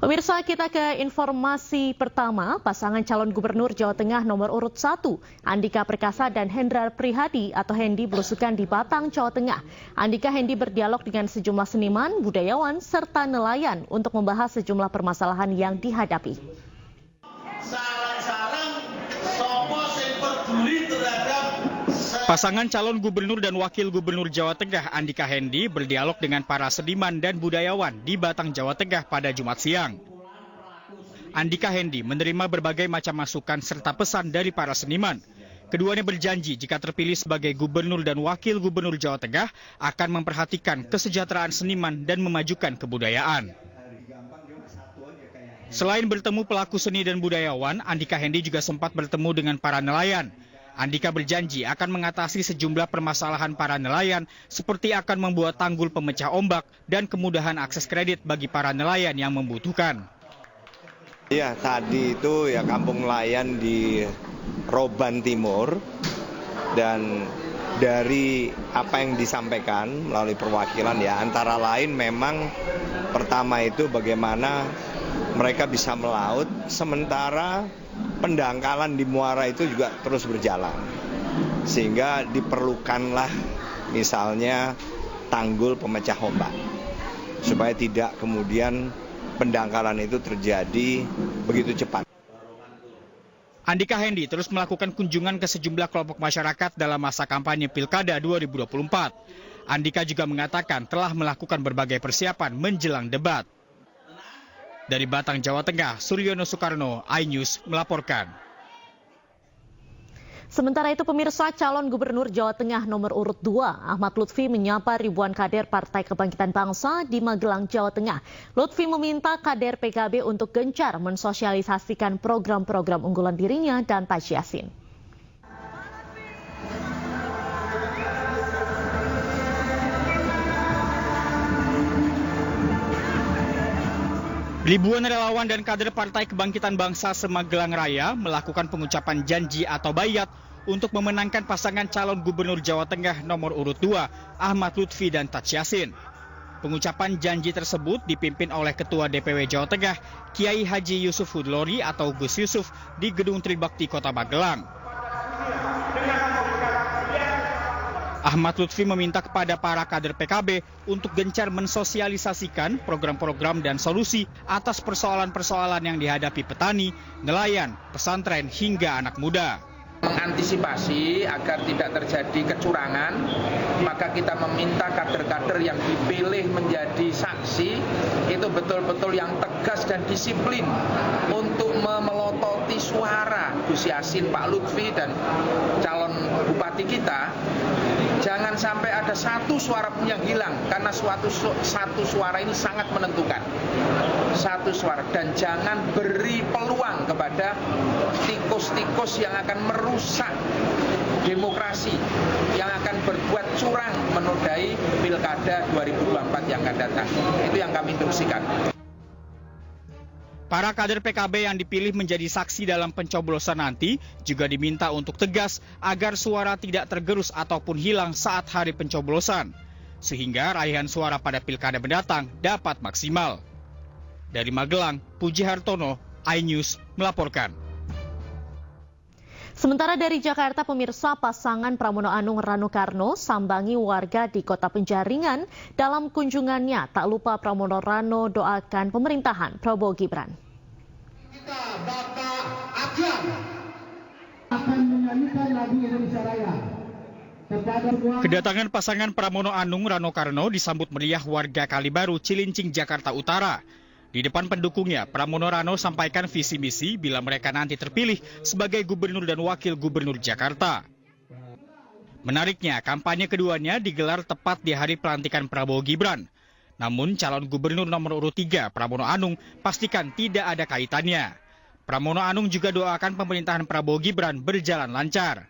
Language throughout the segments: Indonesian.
Pemirsa, kita ke informasi pertama. Pasangan calon gubernur Jawa Tengah nomor urut 1, Andika Perkasa dan Hendrar Prihadi atau Hendi belusukan di Batang, Jawa Tengah. Andika Hendi berdialog dengan sejumlah seniman, budayawan, serta nelayan untuk membahas sejumlah permasalahan yang dihadapi. Pasangan calon gubernur dan wakil gubernur Jawa Tengah Andika Hendi berdialog dengan para seniman dan budayawan di Batang, Jawa Tengah pada Jumat siang. Andika Hendi menerima berbagai macam masukan serta pesan dari para seniman. Keduanya berjanji jika terpilih sebagai gubernur dan wakil gubernur Jawa Tengah akan memperhatikan kesejahteraan seniman dan memajukan kebudayaan. Selain bertemu pelaku seni dan budayawan, Andika Hendi juga sempat bertemu dengan para nelayan. Andika berjanji akan mengatasi sejumlah permasalahan para nelayan seperti akan membuat tanggul pemecah ombak dan kemudahan akses kredit bagi para nelayan yang membutuhkan. Ya, tadi itu ya kampung nelayan di Roban Timur, dan dari apa yang disampaikan melalui perwakilan ya antara lain memang pertama itu bagaimana mereka bisa melaut sementara pendangkalan di muara itu juga terus berjalan, sehingga diperlukanlah misalnya tanggul pemecah ombak supaya tidak kemudian pendangkalan itu terjadi begitu cepat. Andika Hendi terus melakukan kunjungan ke sejumlah kelompok masyarakat dalam masa kampanye Pilkada 2024. Andika juga mengatakan telah melakukan berbagai persiapan menjelang debat. Dari Batang, Jawa Tengah, Suryono Soekarno, iNews melaporkan. Sementara itu, pemirsa, calon gubernur Jawa Tengah nomor urut 2, Ahmad Lutfi menyapa ribuan kader Partai Kebangkitan Bangsa di Magelang, Jawa Tengah. Lutfi meminta kader PKB untuk gencar mensosialisasikan program-program unggulan dirinya dan Taji Yassin. Ribuan relawan dan kader Partai Kebangkitan Bangsa se-Magelang Raya melakukan pengucapan janji atau bayat untuk memenangkan pasangan calon gubernur Jawa Tengah nomor urut 2, Ahmad Lutfi dan Taji Yassin. Pengucapan janji tersebut dipimpin oleh Ketua DPW Jawa Tengah, Kiai Haji Yusuf Hudlori atau Gus Yusuf di Gedung Tribakti Kota Magelang. Ahmad Lutfi meminta kepada para kader PKB untuk gencar mensosialisasikan program-program dan solusi atas persoalan-persoalan yang dihadapi petani, nelayan, pesantren, hingga anak muda. Mengantisipasi agar tidak terjadi kecurangan, maka kita meminta kader-kader yang dipilih menjadi saksi itu betul-betul yang tegas dan disiplin untuk memelototi suara Gus Yassin, Pak Lutfi, dan calon bupati kita. Jangan sampai ada satu suara pun yang hilang, karena satu suara ini sangat menentukan. Satu suara, dan jangan beri peluang kepada tikus-tikus yang akan merusak demokrasi, yang akan berbuat curang menodai Pilkada 2024 yang akan datang. Itu yang kami instruksikan. Para kader PKB yang dipilih menjadi saksi dalam pencoblosan nanti juga diminta untuk tegas agar suara tidak tergerus ataupun hilang saat hari pencoblosan, sehingga raihan suara pada Pilkada mendatang dapat maksimal. Dari Magelang, Puji Hartono, iNews melaporkan. Sementara dari Jakarta, pemirsa, pasangan Pramono Anung Rano Karno sambangi warga di Kota Penjaringan. Dalam kunjungannya, tak lupa Pramono Rano doakan pemerintahan Prabowo Gibran. Kita Bapak akan menyanyikan lagu Indonesia Raya. Kedatangan pasangan Pramono Anung Rano Karno disambut meriah warga Kalibaru, Cilincing, Jakarta Utara. Di depan pendukungnya, Pramono Rano sampaikan visi misi bila mereka nanti terpilih sebagai gubernur dan wakil gubernur Jakarta. Menariknya, kampanye keduanya digelar tepat di hari pelantikan Prabowo Gibran. Namun calon gubernur nomor urut 3, Pramono Anung, pastikan tidak ada kaitannya. Pramono Anung juga doakan pemerintahan Prabowo Gibran berjalan lancar.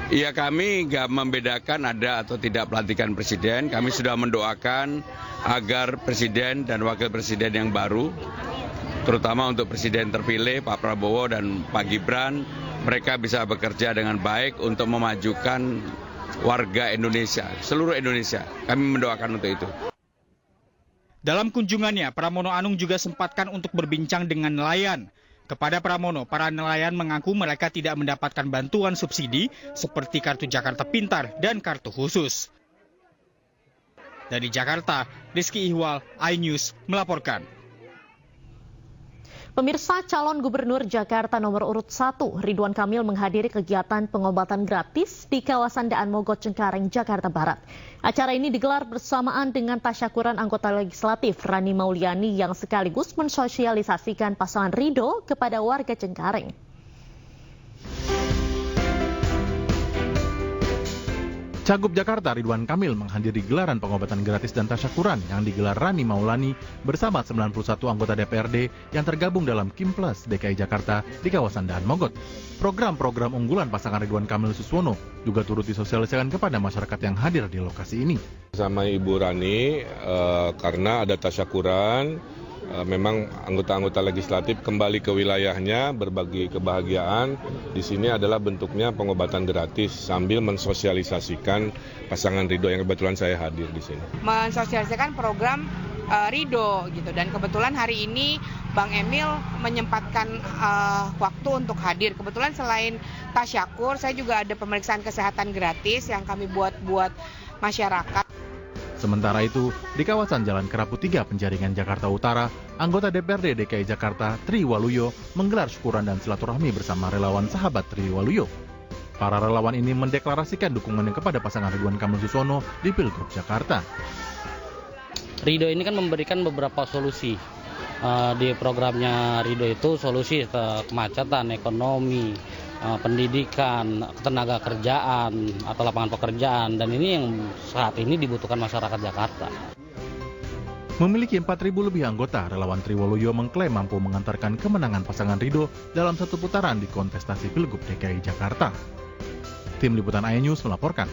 Ya, kami nggak membedakan ada atau tidak pelantikan presiden. Kami sudah mendoakan agar presiden dan wakil presiden yang baru, terutama untuk presiden terpilih Pak Prabowo dan Pak Gibran, mereka bisa bekerja dengan baik untuk memajukan warga Indonesia, seluruh Indonesia. Kami mendoakan untuk itu. Dalam kunjungannya, Pramono Anung juga sempatkan untuk berbincang dengan nelayan. Kepada Pramono, para nelayan mengaku mereka tidak mendapatkan bantuan subsidi seperti Kartu Jakarta Pintar dan kartu khusus. Dari Jakarta, Rizky Ihwal, iNews melaporkan. Pemirsa, calon gubernur Jakarta nomor urut 1, Ridwan Kamil menghadiri kegiatan pengobatan gratis di kawasan Daan Mogot Cengkareng, Jakarta Barat. Acara ini digelar bersamaan dengan tasyakuran anggota legislatif Rani Mauliani yang sekaligus mensosialisasikan pasangan Ridho kepada warga Cengkareng. Cagup Jakarta Ridwan Kamil menghadiri gelaran pengobatan gratis dan tasyakuran yang digelar Rani Maulani bersama 91 anggota DPRD yang tergabung dalam Kimplas DKI Jakarta di kawasan Daan Mogot. Program-program unggulan pasangan Ridwan Kamil Suswono juga turut disosialisasikan kepada masyarakat yang hadir di lokasi ini. Sama Ibu Rani, karena ada tasyakuran, memang anggota-anggota legislatif kembali ke wilayahnya berbagi kebahagiaan. Di sini adalah bentuknya pengobatan gratis sambil mensosialisasikan pasangan Ridho yang kebetulan saya hadir di sini. Mensosialisasikan program Ridho gitu, dan kebetulan hari ini Bang Emil menyempatkan waktu untuk hadir. Kebetulan selain tasyakur, saya juga ada pemeriksaan kesehatan gratis yang kami buat masyarakat. Sementara itu, di kawasan Jalan Kerapu 3 Penjaringan Jakarta Utara, anggota DPRD DKI Jakarta Tri Waluyo menggelar syukuran dan silaturahmi bersama relawan sahabat Tri Waluyo. Para relawan ini mendeklarasikan dukungannya kepada pasangan Ridwan Kamil Suswono di Pilgub Jakarta. Ridho ini kan memberikan beberapa solusi. Di programnya Ridho itu solusi ke kemacetan, ekonomi, pendidikan, tenaga kerjaan atau lapangan pekerjaan, dan ini yang saat ini dibutuhkan masyarakat Jakarta. Memiliki 4.000 lebih anggota, relawan Triwaluyo mengklaim mampu mengantarkan kemenangan pasangan Ridho dalam satu putaran di kontestasi Pilgub DKI Jakarta. Tim Liputan iNews melaporkan.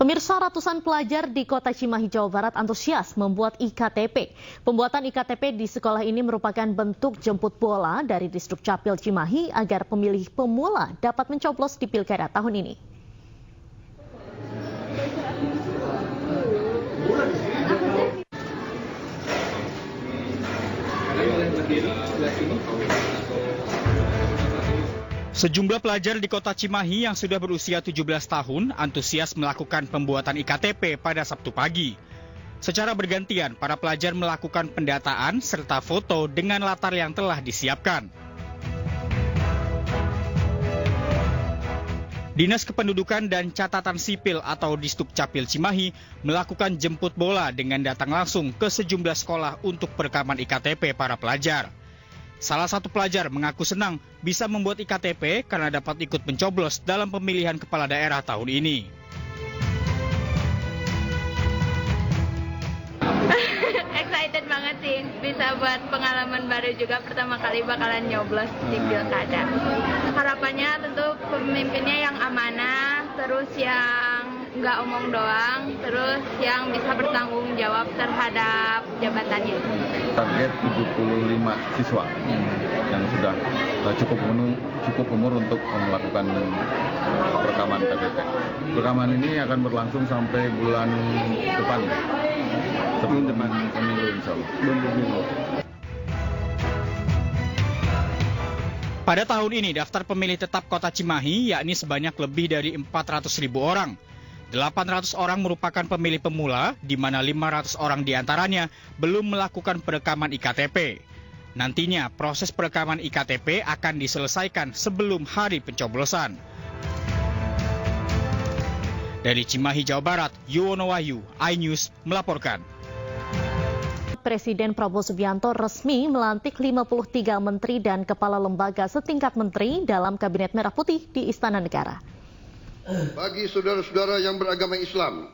Pemirsa, ratusan pelajar di Kota Cimahi, Jawa Barat antusias membuat IKTP. Pembuatan IKTP di sekolah ini merupakan bentuk jemput bola dari Distrik Capil Cimahi agar pemilih pemula dapat mencoblos di Pilkada tahun ini. Sejumlah pelajar di Kota Cimahi yang sudah berusia 17 tahun antusias melakukan pembuatan IKTP pada Sabtu pagi. Secara bergantian, para pelajar melakukan pendataan serta foto dengan latar yang telah disiapkan. Dinas Kependudukan dan Catatan Sipil atau Disduk Capil Cimahi melakukan jemput bola dengan datang langsung ke sejumlah sekolah untuk perekaman IKTP para pelajar. Salah satu pelajar mengaku senang bisa membuat IKTP karena dapat ikut mencoblos dalam pemilihan kepala daerah tahun ini. Excited banget sih, bisa buat pengalaman baru juga, pertama kali bakalan nyoblos di Pilkada. Harapannya tentu pemimpinnya yang amanah, terus yang nggak omong doang, terus yang bisa bertanggung jawab terhadap jabatannya. Target 75 siswa yang sudah cukup umur untuk melakukan perekaman KTP. Perekaman ini akan berlangsung sampai bulan depan, sebelum pemilu insya Allah. Pada tahun ini daftar pemilih tetap Kota Cimahi yakni sebanyak lebih dari 400.000 orang. 800 orang merupakan pemilih pemula, di mana 500 orang diantaranya belum melakukan perekaman IKTP. Nantinya proses perekaman IKTP akan diselesaikan sebelum hari pencoblosan. Dari Cimahi, Jawa Barat, Yuwono Wahyu, iNews melaporkan. Presiden Prabowo Subianto resmi melantik 53 menteri dan kepala lembaga setingkat menteri dalam Kabinet Merah Putih di Istana Negara. Bagi saudara-saudara yang beragama Islam,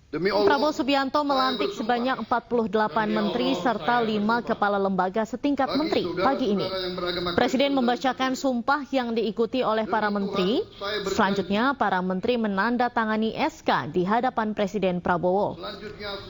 demi Allah, Prabowo Subianto melantik sebanyak 48 menteri serta 5 kepala lembaga setingkat menteri pagi ini. Presiden membacakan sumpah yang diikuti oleh para menteri. Selanjutnya, para menteri menandatangani SK di hadapan Presiden Prabowo.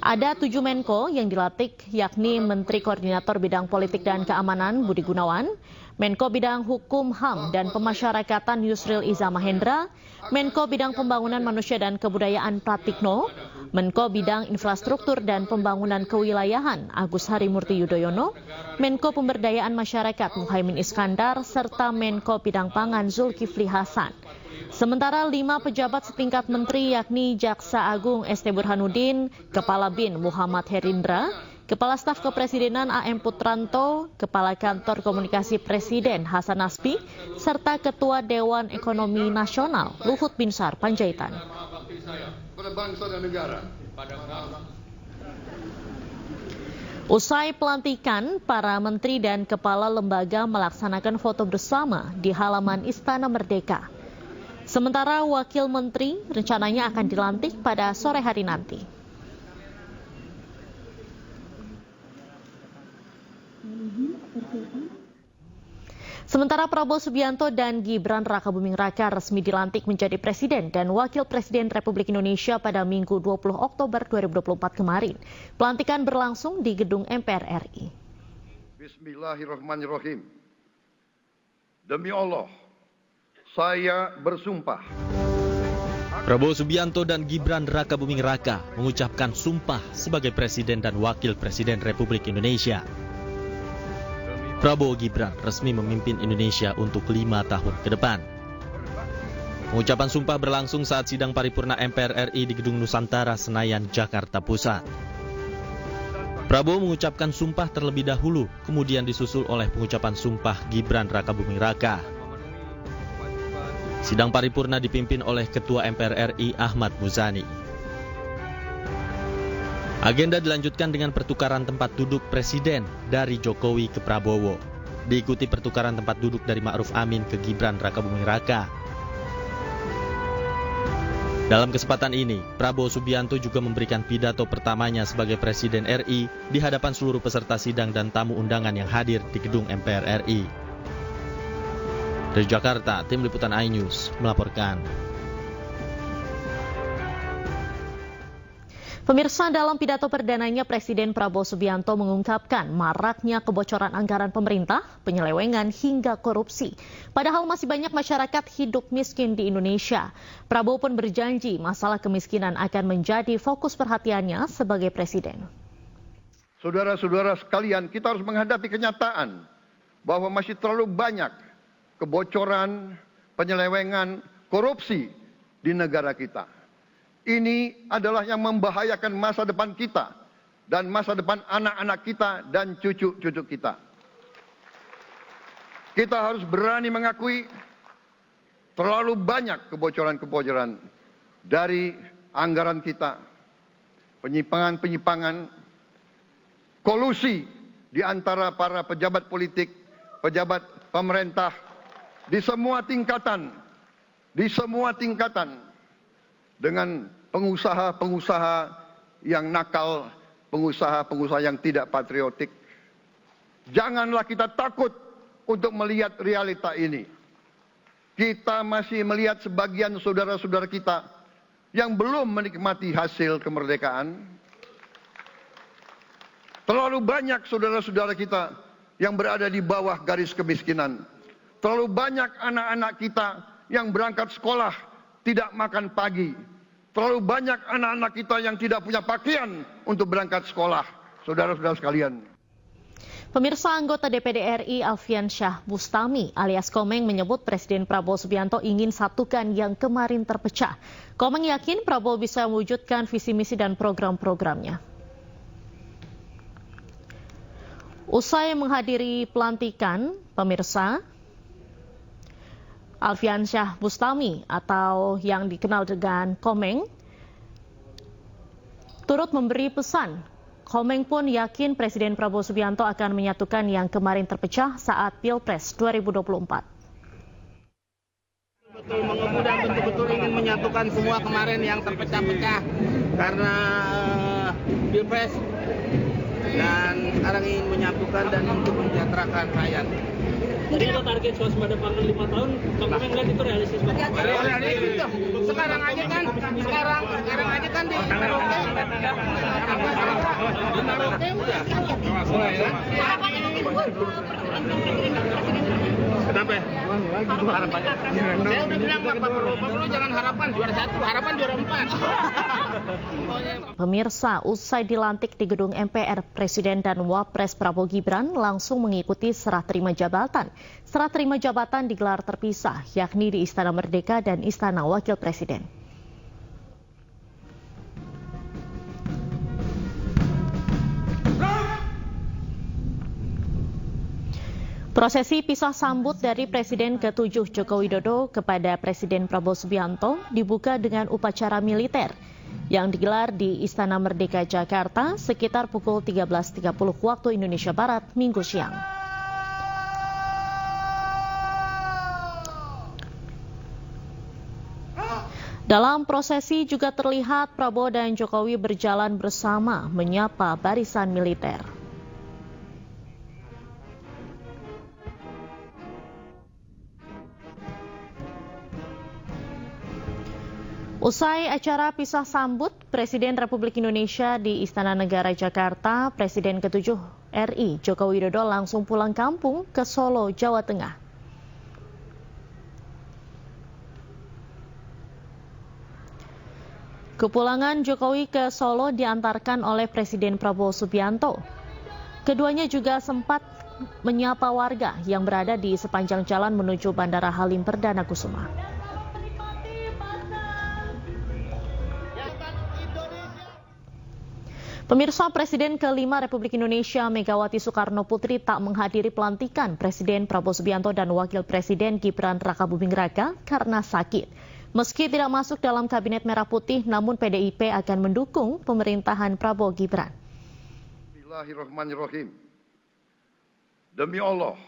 Ada 7 Menko yang dilantik, yakni Menteri Koordinator Bidang Politik dan Keamanan Budi Gunawan, Menko Bidang Hukum, HAM, dan Pemasyarakatan Yusril Iza Mahendra, Menko Bidang Pembangunan Manusia dan Kebudayaan Pratikno, Menko Bidang Infrastruktur dan Pembangunan Kewilayahan Agus Harimurti Yudhoyono, Menko Pemberdayaan Masyarakat Muhaimin Iskandar, serta Menko Bidang Pangan Zulkifli Hasan. Sementara 5 pejabat setingkat menteri yakni Jaksa Agung ST Burhanuddin, Kepala BIN Muhammad Herindra, Kepala Staf Kepresidenan AM Putranto, Kepala Kantor Komunikasi Presiden Hasan Nasbi, serta Ketua Dewan Ekonomi Nasional Luhut Binsar Panjaitan. Usai pelantikan, para menteri dan kepala lembaga melaksanakan foto bersama di halaman Istana Merdeka. Sementara wakil menteri rencananya akan dilantik pada sore hari nanti. Sementara Prabowo Subianto dan Gibran Rakabuming Raka resmi dilantik menjadi Presiden dan Wakil Presiden Republik Indonesia pada Minggu 20 Oktober 2024 kemarin. Pelantikan berlangsung di gedung MPR RI. Bismillahirrahmanirrahim. Demi Allah, saya bersumpah. Prabowo Subianto dan Gibran Rakabuming Raka mengucapkan sumpah sebagai Presiden dan Wakil Presiden Republik Indonesia. Prabowo Gibran resmi memimpin Indonesia untuk 5 tahun ke depan. Pengucapan sumpah berlangsung saat sidang paripurna MPR RI di Gedung Nusantara, Senayan, Jakarta Pusat. Prabowo mengucapkan sumpah terlebih dahulu, kemudian disusul oleh pengucapan sumpah Gibran Rakabuming Raka. Sidang paripurna dipimpin oleh Ketua MPR RI Ahmad Muzani. Agenda dilanjutkan dengan pertukaran tempat duduk Presiden dari Jokowi ke Prabowo. Diikuti pertukaran tempat duduk dari Ma'ruf Amin ke Gibran Rakabuming Raka. Dalam kesempatan ini, Prabowo Subianto juga memberikan pidato pertamanya sebagai Presiden RI di hadapan seluruh peserta sidang dan tamu undangan yang hadir di gedung MPR RI. Dari Jakarta, tim liputan iNews melaporkan. Pemirsa, dalam pidato perdananya Presiden Prabowo Subianto mengungkapkan maraknya kebocoran anggaran pemerintah, penyelewengan hingga korupsi. Padahal masih banyak masyarakat hidup miskin di Indonesia. Prabowo pun berjanji masalah kemiskinan akan menjadi fokus perhatiannya sebagai Presiden. Saudara-saudara sekalian, kita harus menghadapi kenyataan bahwa masih terlalu banyak kebocoran, penyelewengan, korupsi di negara kita. Ini adalah yang membahayakan masa depan kita dan masa depan anak-anak kita dan cucu-cucu kita. Kita harus berani mengakui terlalu banyak kebocoran-kebocoran dari anggaran kita. Penyimpangan-penyimpangan, kolusi di antara para pejabat politik, pejabat pemerintah di semua tingkatan dengan pengusaha-pengusaha yang nakal, pengusaha-pengusaha yang tidak patriotik. Janganlah kita takut untuk melihat realita ini. Kita masih melihat sebagian saudara-saudara kita yang belum menikmati hasil kemerdekaan. Terlalu banyak saudara-saudara kita yang berada di bawah garis kemiskinan. Terlalu banyak anak-anak kita yang berangkat sekolah tidak makan pagi. Terlalu banyak anak-anak kita yang tidak punya pakaian untuk berangkat sekolah, saudara-saudara sekalian. Pemirsa, anggota DPD RI Alfian Syah Bustami alias Komeng menyebut Presiden Prabowo Subianto ingin satukan yang kemarin terpecah. Komeng yakin Prabowo bisa mewujudkan visi misi dan program-programnya. Usai menghadiri pelantikan, pemirsa, Alfian Syah Bustami atau yang dikenal dengan Komeng turut memberi pesan. Komeng pun yakin Presiden Prabowo Subianto akan menyatukan yang kemarin terpecah saat Pilpres 2024. Betul ingin menyatukan semua kemarin yang terpecah-pecah karena Pilpres, dan sekarang ingin menyatukan dan untuk mensejahterakan rakyat. Tadi ada target swasembada pangan 5 tahun, Kang Komeng lihat itu realistis banget. Realistis. Sekarang aja kan di Merauke udah. Kenapa? Harapannya. Saya udah bilang Pak Prabowo jangan harapan juara 1, harapan juara 4. Pemirsa, usai dilantik di gedung MPR, Presiden dan Wapres Prabowo Gibran langsung mengikuti serah terima jabatan. Serah terima jabatan digelar terpisah, yakni di Istana Merdeka dan Istana Wakil Presiden. Prosesi pisah sambut dari Presiden ke-7 Joko Widodo kepada Presiden Prabowo Subianto dibuka dengan upacara militer yang digelar di Istana Merdeka Jakarta sekitar pukul 13.30 waktu Indonesia Barat Minggu siang. Dalam prosesi juga terlihat Prabowo dan Jokowi berjalan bersama menyapa barisan militer. Usai acara pisah sambut Presiden Republik Indonesia di Istana Negara Jakarta, Presiden ke-7 RI Joko Widodo langsung pulang kampung ke Solo, Jawa Tengah. Kepulangan Jokowi ke Solo diantarkan oleh Presiden Prabowo Subianto. Keduanya juga sempat menyapa warga yang berada di sepanjang jalan menuju Bandara Halim Perdana Kusuma. Pemirsa, Presiden ke-5 Republik Indonesia Megawati Soekarno Putri tak menghadiri pelantikan Presiden Prabowo Subianto dan Wakil Presiden Gibran Rakabuming Raka karena sakit. Meski tidak masuk dalam Kabinet Merah Putih, namun PDIP akan mendukung pemerintahan Prabowo Gibran. Bismillahirrahmanirrahim. Demi Allah,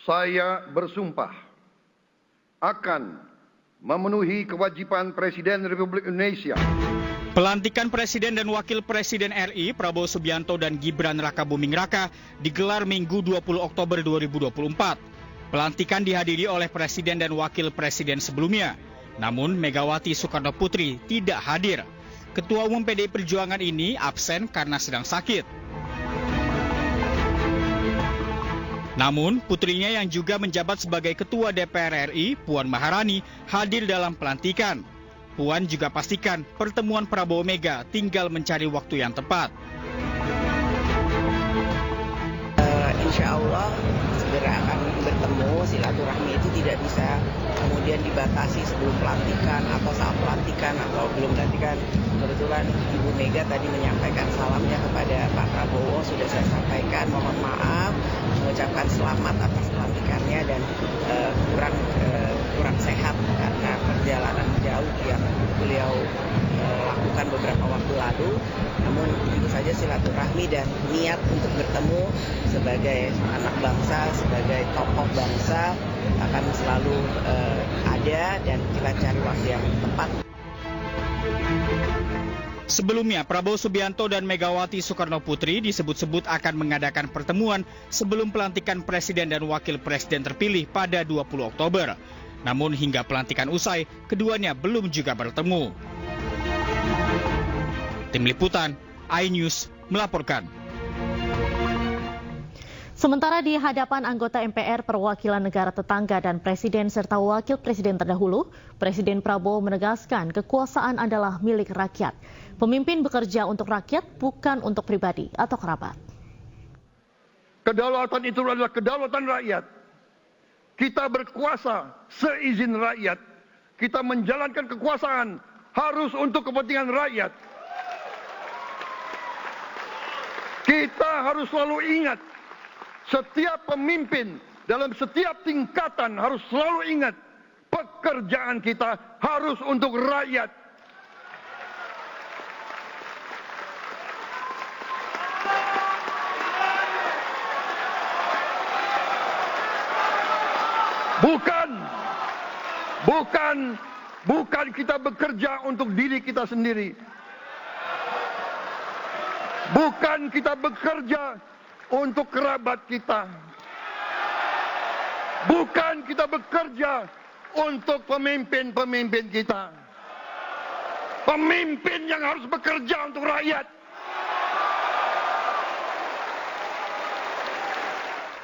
saya bersumpah akan memenuhi kewajiban Presiden Republik Indonesia. Pelantikan Presiden dan Wakil Presiden RI Prabowo Subianto dan Gibran Rakabuming Raka digelar Minggu 20 Oktober 2024. Pelantikan dihadiri oleh Presiden dan Wakil Presiden sebelumnya. Namun Megawati Soekarno Putri tidak hadir. Ketua Umum PDI Perjuangan ini absen karena sedang sakit. Namun putrinya yang juga menjabat sebagai Ketua DPR RI, Puan Maharani, hadir dalam pelantikan. Puan juga pastikan pertemuan Prabowo Mega tinggal mencari waktu yang tepat. Insya Allah segera akan bertemu. Silaturahmi itu tidak bisa kemudian dibatasi sebelum pelantikan atau saat pelantikan atau belum pelantikan. Kebetulan Ibu Mega tadi menyampaikan salamnya kepada Pak Prabowo, sudah saya sampaikan, mohon maaf, mengucapkan selamat atas pelantikannya dan kurang sehat karena perjalanan jauh yang beliau lakukan beberapa waktu lalu. Namun tentu saja silaturahmi dan niat untuk bertemu sebagai anak bangsa, sebagai tokoh bangsa akan selalu ada dan kita cari waktu yang tepat. Sebelumnya, Prabowo Subianto dan Megawati Soekarno Putri disebut-sebut akan mengadakan pertemuan sebelum pelantikan Presiden dan Wakil Presiden terpilih pada 20 Oktober. Namun hingga pelantikan usai, keduanya belum juga bertemu. Tim Liputan, iNews melaporkan. Sementara di hadapan anggota MPR, perwakilan negara tetangga dan presiden serta wakil presiden terdahulu, Presiden Prabowo menegaskan kekuasaan adalah milik rakyat. Pemimpin bekerja untuk rakyat, bukan untuk pribadi atau kerabat. Kedaulatan itu adalah kedaulatan rakyat. Kita berkuasa seizin rakyat. Kita menjalankan kekuasaan harus untuk kepentingan rakyat. Kita harus selalu ingat, setiap pemimpin dalam setiap tingkatan harus selalu ingat, pekerjaan kita harus untuk rakyat. Bukan kita bekerja untuk diri kita sendiri. Bukan kita bekerja untuk kerabat kita. Bukan kita bekerja untuk pemimpin-pemimpin kita. Pemimpin yang harus bekerja untuk rakyat.